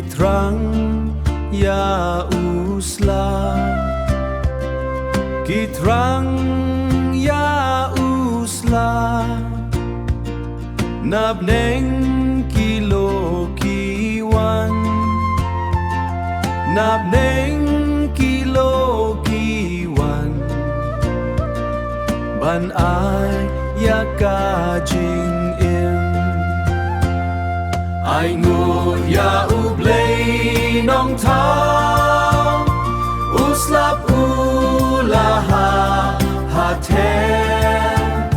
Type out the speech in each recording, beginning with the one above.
Kitrang ya usla, kitrang ya usla, nabneng kilo kiwan, nabneng kilo kiwan, ban ai ya kajing im, ai ngut ya ublay nong tao, uslap ulaha haten,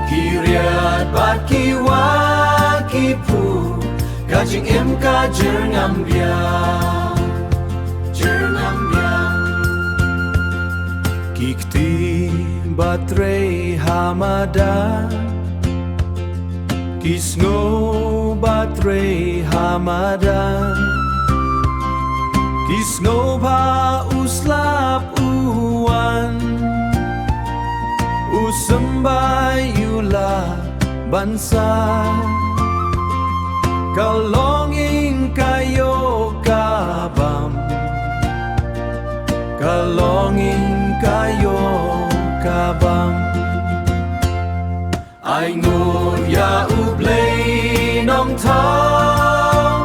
kiriat bat kiwa kipu, kajing im kajer ngambiang, jer ngambiang, kikti batre hamada, kisno batre hamada, kisno pa uslap uwan, usembay yula bansa, kalonging kayo kabam, kalonging kayo kabam, ay ngun ya ublay nong tao,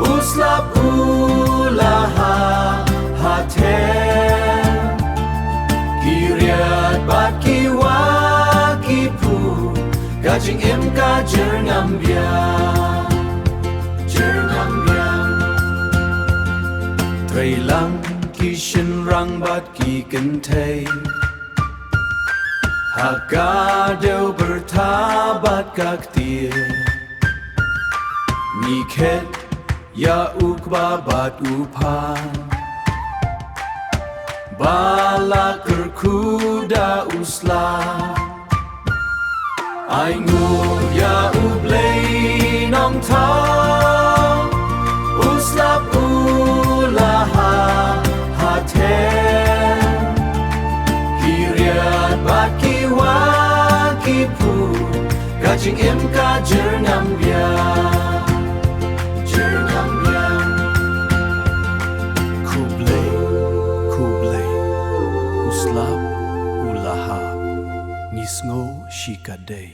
uslap ulaha haten, kiriat bat kiwa kipu, kajing im kajer ngambiang, jer ngambiang, trailang kishin rang bat ki kentay, Hakadeu bertabat kaktir, Niket ya ukbabat upan, Balak kerkuda usla, Aingun ya ublay nong tao, uslap ulaha haten, kiriat bat kiwa kipu, kajing im kajer ngambiang, jer ngambiang, kublay, kublay, uslap ulaha nisngo shikadei.